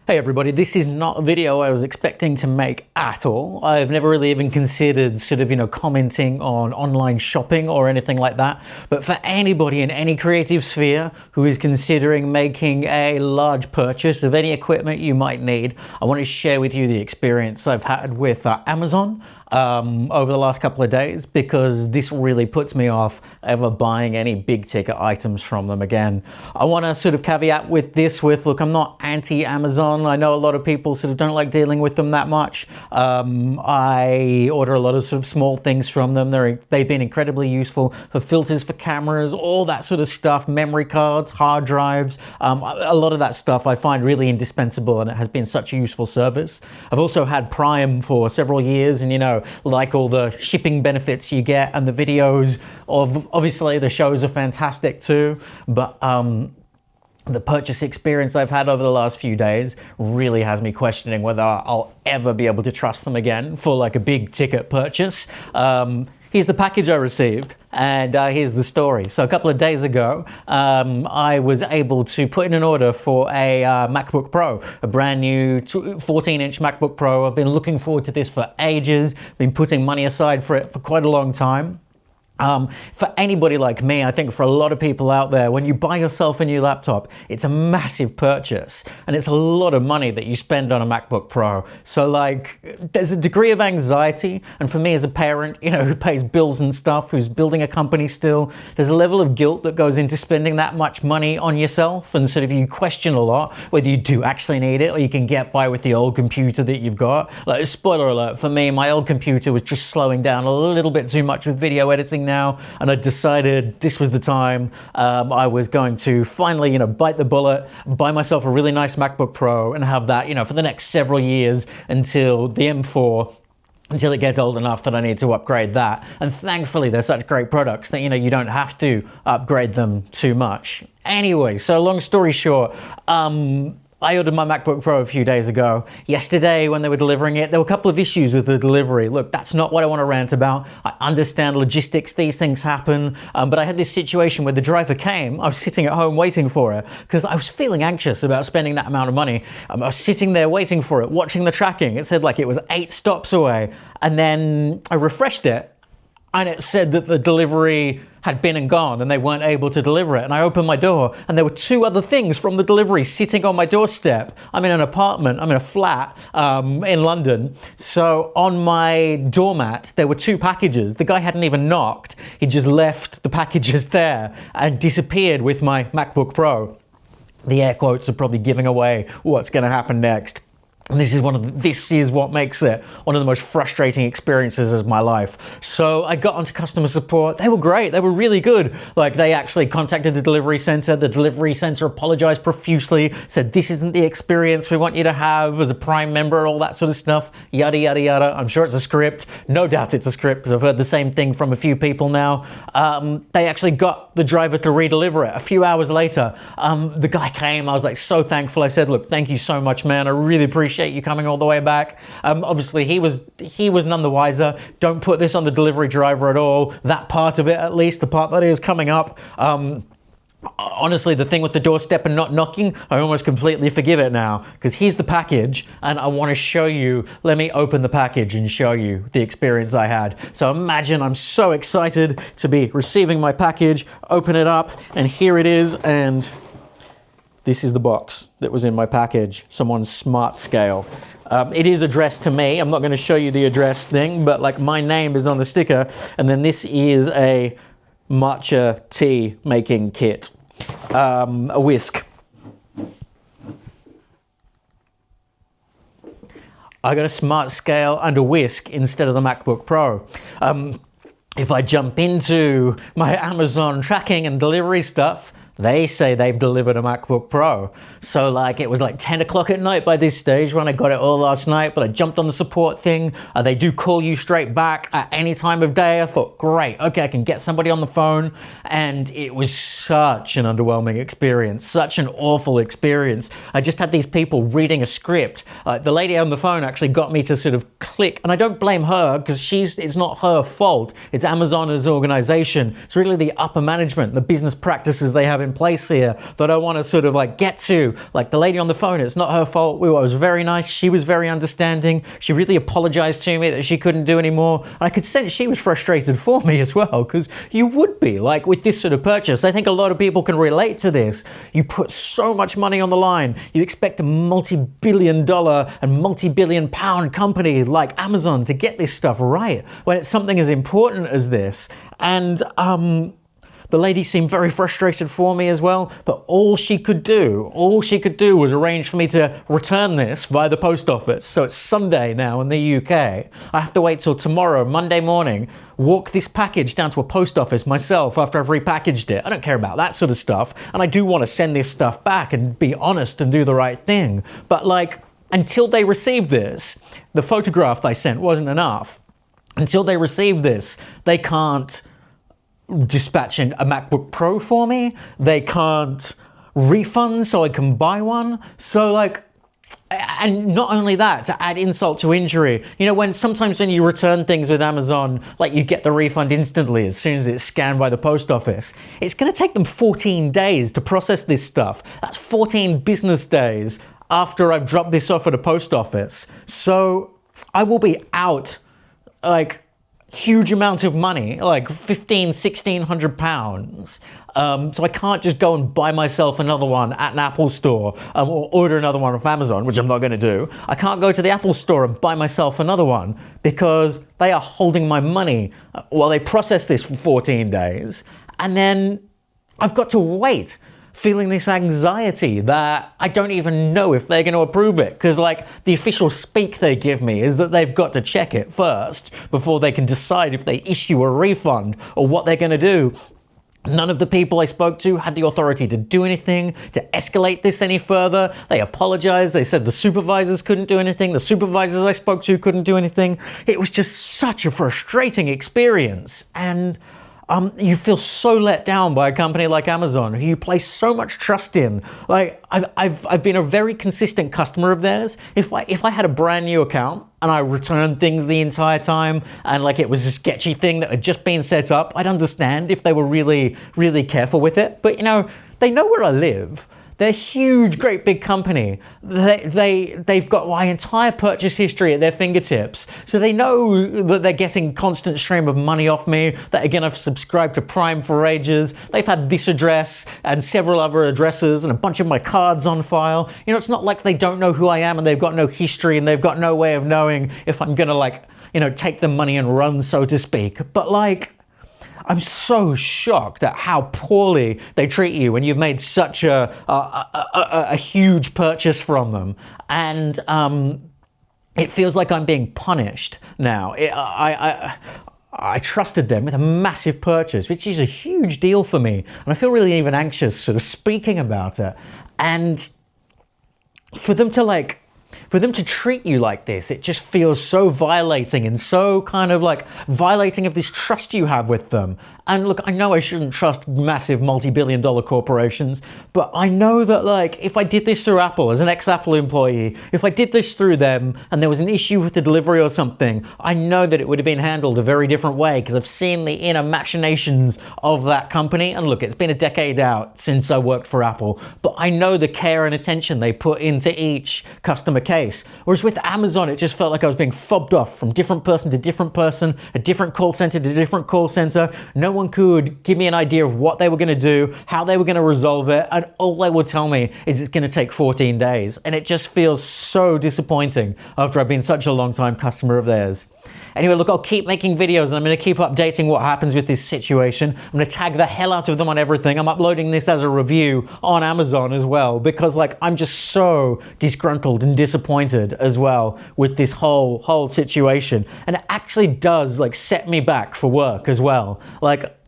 Hey everybody, this is not a video I was expecting to make at all. I've never really even considered commenting on online shopping or anything like that. But for anybody in any creative sphere who is considering making a large purchase of any equipment you might need, I want to share with you the experience I've had with Amazon over the last couple of days, because this really puts me off ever buying any big ticket items from them again. I want to caveat with this with, look, I'm not anti-Amazon. I know a lot of people don't like dealing with them that much. I order a lot of small things from them. They've been incredibly useful for filters for cameras, all that sort of stuff, memory cards, hard drives. A lot of that stuff I find really indispensable, and it has been such a useful service. I've also had Prime for several years, and like all the shipping benefits you get, and the videos of, obviously the shows are fantastic too, but the purchase experience I've had over the last few days really has me questioning whether I'll ever be able to trust them again for like a big ticket purchase. Here's the package I received, and here's the story. So a couple of days ago, I was able to put in an order for a MacBook Pro, a brand new 14-inch MacBook Pro. I've been looking forward to this for ages, been putting money aside for it for quite a long time. For anybody like me, I think for a lot of people out there, when you buy yourself a new laptop, it's a massive purchase, and it's a lot of money that you spend on a MacBook Pro. So there's a degree of anxiety, and for me as a parent, who pays bills and stuff, who's building a company still, there's a level of guilt that goes into spending that much money on yourself, and you question a lot whether you do actually need it, or you can get by with the old computer that you've got. Like, spoiler alert, for me, my old computer was just slowing down a little bit too much with video editing now, and I decided this was the time. I was going to finally, bite the bullet, buy myself a really nice MacBook Pro, and have that, for the next several years until the M4, until it gets old enough that I need to upgrade that. And thankfully, they're such great products that, you don't have to upgrade them too much. Anyway, so long story short, I ordered my MacBook Pro a few days ago. Yesterday, when they were delivering it, there were a couple of issues with the delivery. Look, that's not what I want to rant about. I understand logistics, these things happen, but I had this situation where the driver came. I was sitting at home waiting for it because I was feeling anxious about spending that amount of money. I was sitting there waiting for it, watching the tracking. It said it was 8 stops away, and then I refreshed it, and it said that the delivery had been and gone and they weren't able to deliver it. And I opened my door and there were 2 other things from the delivery sitting on my doorstep. I'm in an apartment, I'm in a flat in London. So on my doormat, there were 2 packages. The guy hadn't even knocked. He just left the packages there and disappeared with my MacBook Pro. The air quotes are probably giving away what's going to happen next. And this is what makes it one of the most frustrating experiences of my life. So I got onto customer support. They were great. They were really good. They actually contacted the delivery center. The delivery center apologized profusely, said this isn't the experience we want you to have as a Prime member, all that sort of stuff, yada, yada, yada. I'm sure it's a script. No doubt it's a script, because I've heard the same thing from a few people now. They actually got the driver to redeliver it. A few hours later, the guy came. I was so thankful. I said, look, thank you so much, man. I really appreciate you coming all the way back. Obviously he was none the wiser. Don't put this on the delivery driver at all. That part of it, at least, the part that is coming up. Honestly, the thing with the doorstep and not knocking, I almost completely forgive it now, because here's the package and I want to show you. Let me open the package and show you the experience I had. So imagine I'm so excited to be receiving my package, open it up, and here it is, and this is the box that was in my package, someone's smart scale. It is addressed to me. I'm not going to show you the address thing, but my name is on the sticker. And then this is a matcha tea making kit, a whisk. I got a smart scale and a whisk instead of the MacBook Pro. If I jump into my Amazon tracking and delivery stuff, they say they've delivered a MacBook Pro. So it was 10 o'clock at night by this stage when I got it all last night, but I jumped on the support thing. They do call you straight back at any time of day. I thought, great, okay, I can get somebody on the phone. And it was such an underwhelming experience, such an awful experience. I just had these people reading a script. The lady on the phone actually got me to click, and I don't blame her, because it's not her fault. It's Amazon as an organization. It's really the upper management, the business practices they have in place here that I want to sort of like get to. Like the lady on the phone, it's not her fault. I was very nice. She was very understanding. She really apologized to me that she couldn't do anymore. I could sense she was frustrated for me as well, because you would be like with this sort of purchase. I think a lot of people can relate to this. You put so much money on the line. You expect a multi-billion-dollar and multi-billion-pound company like Amazon to get this stuff right when it's something as important as this. And the lady seemed very frustrated for me as well, but all she could do was arrange for me to return this via the post office. So it's Sunday now in the UK. I have to wait till tomorrow, Monday morning, walk this package down to a post office myself after I've repackaged it. I don't care about that sort of stuff. And I do want to send this stuff back and be honest and do the right thing. But like, until they receive this, the photograph they sent wasn't enough. Until they receive this, they can't dispatch a MacBook Pro for me. They can't refund so I can buy one. So like, and not only that, to add insult to injury, you know, when sometimes when you return things with Amazon, like you get the refund instantly as soon as it's scanned by the post office. It's going to take them 14 days to process this stuff. That's 14 business days after I've dropped this off at a post office. So I will be out like huge amounts of money, like £1,600. So I can't just go and buy myself another one at an Apple store or order another one off Amazon, which I'm not going to do. I can't go to the Apple store and buy myself another one because they are holding my money while they process this for 14 days. And then I've got to wait, feeling this anxiety that I don't even know if they're going to approve it, because like the official speak they give me is that they've got to check it first before they can decide if they issue a refund or what they're going to do. None of the people I spoke to had the authority to do anything, to escalate this any further. They apologized. They said the supervisors couldn't do anything. The supervisors I spoke to couldn't do anything. It was just such a frustrating experience. And you feel so let down by a company like Amazon, who you place so much trust in. Like I've been a very consistent customer of theirs. If I had a brand new account and I returned things the entire time and like it was a sketchy thing that had just been set up, I'd understand if they were really, really careful with it. But you know, they know where I live. They're a huge, great big company. They've got my entire purchase history at their fingertips. So they know that they're getting constant stream of money off me, that again, I've subscribed to Prime for ages. They've had this address and several other addresses and a bunch of my cards on file. You know, it's not like they don't know who I am and they've got no history and they've got no way of knowing if I'm gonna like, you know, take the money and run, so to speak. But like, I'm so shocked at how poorly they treat you when you've made such a huge purchase from them. And it feels like I'm being punished now. I trusted them with a massive purchase, which is a huge deal for me. And I feel really even anxious sort of speaking about it. And for them to treat you like this, it just feels so violating and so kind of like violating of this trust you have with them. And look, I know I shouldn't trust massive multi-billion-dollar corporations, but I know that like if I did this through Apple as an ex-Apple employee, if I did this through them and there was an issue with the delivery or something, I know that it would have been handled a very different way because I've seen the inner machinations of that company. And look, it's been a decade out since I worked for Apple, but I know the care and attention they put into each customer case. Whereas with Amazon, it just felt like I was being fobbed off from different person to different person, a different call center to different call center. No one could give me an idea of what they were going to do, how they were going to resolve it, and all they would tell me is it's going to take 14 days. And it just feels so disappointing after I've been such a long time customer of theirs. Anyway, look, I'll keep making videos and I'm going to keep updating what happens with this situation. I'm going to tag the hell out of them on everything. I'm uploading this as a review on Amazon as well because like I'm just so disgruntled and disappointed as well with this whole situation. And it actually does like set me back for work as well. Like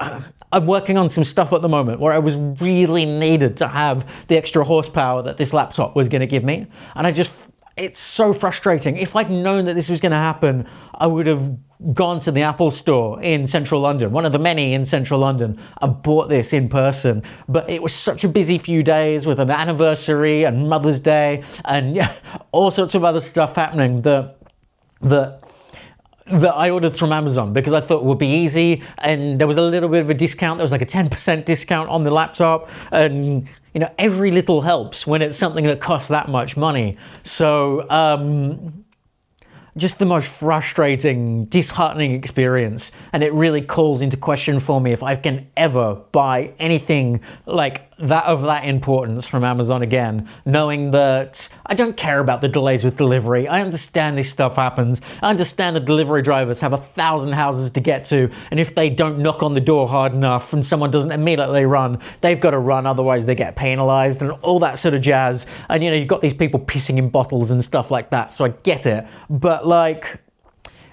I'm working on some stuff at the moment where I was really needed to have the extra horsepower that this laptop was going to give me. And it's so frustrating. If I'd known that this was going to happen, I would have gone to the Apple store in central London, one of the many in central London, and bought this in person. But it was such a busy few days with an anniversary and Mother's Day and yeah, all sorts of other stuff happening that that I ordered from Amazon because I thought it would be easy, and there was a little bit of a discount. There was like a 10% discount on the laptop, and you know, every little helps when it's something that costs that much money. So just the most frustrating, disheartening experience, and it really calls into question for me if I can ever buy anything like that of that importance from Amazon again, knowing that I don't care about the delays with delivery. I understand this stuff happens. I understand the delivery drivers have 1,000 houses to get to, and if they don't knock on the door hard enough and someone doesn't immediately run, they've got to run, otherwise they get penalized and all that sort of jazz. And you know, you've got these people pissing in bottles and stuff like that, so I get it. But like,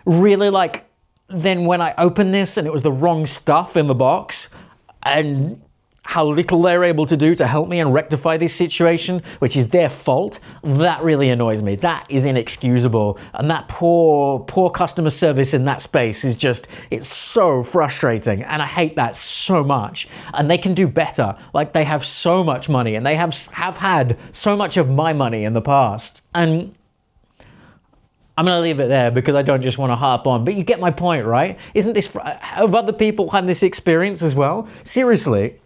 really, like, then when I opened this and it was the wrong stuff in the box, and how little they're able to do to help me and rectify this situation, which is their fault, that really annoys me. That is inexcusable. And that poor customer service in that space is just, it's so frustrating. And I hate that so much. And they can do better. Like, they have so much money, and they have had so much of my money in the past. And I'm going to leave it there because I don't just want to harp on, but you get my point, right? Isn't this, have other people had this experience as well? Seriously,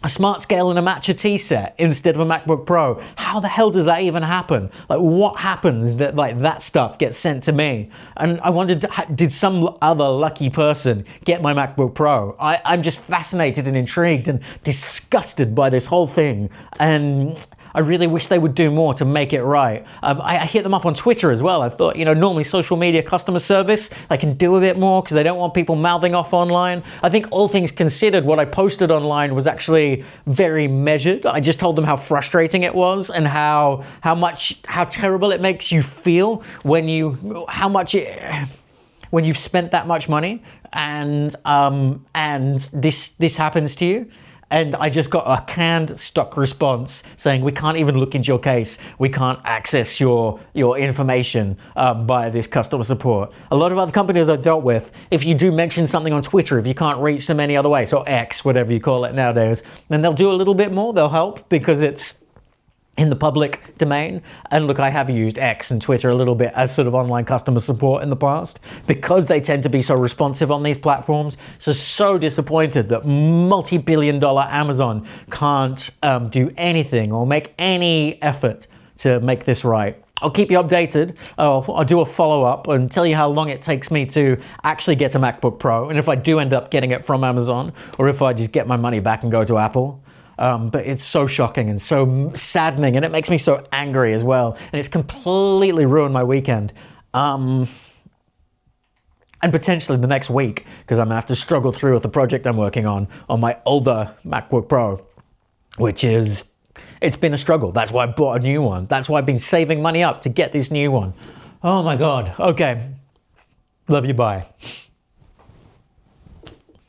a smart scale and a matcha tea set instead of a MacBook Pro. How the hell does that even happen? Like, what happens that like that stuff gets sent to me? And I wondered, did some other lucky person get my MacBook Pro? I'm just fascinated and intrigued and disgusted by this whole thing. And I really wish they would do more to make it right. I hit them up on Twitter as well. I thought, you know, normally social media customer service, they can do a bit more because they don't want people mouthing off online. I think all things considered, what I posted online was actually very measured. I just told them how frustrating it was and how terrible it makes you feel when when you've spent that much money and this happens to you. And I just got a canned stock response saying, we can't even look into your case. We can't access your information via this customer support. A lot of other companies I've dealt with, if you do mention something on Twitter, if you can't reach them any other way, so X, whatever you call it nowadays, then they'll do a little bit more. They'll help because it's in the public domain. And look, I have used X and Twitter a little bit as sort of online customer support in the past because they tend to be so responsive on these platforms. So disappointed that multi-billion-dollar Amazon can't do anything or make any effort to make this right. I'll keep you updated. I'll do a follow-up and tell you how long it takes me to actually get a MacBook Pro, and if I do end up getting it from Amazon, or if I just get my money back and go to Apple. But it's so shocking and so saddening, and it makes me so angry as well. And it's completely ruined my weekend. And potentially the next week, because I'm gonna have to struggle through with the project I'm working on my older MacBook Pro, which is, it's been a struggle. That's why I bought a new one. That's why I've been saving money up to get this new one. Oh my God. Okay. Love you, bye.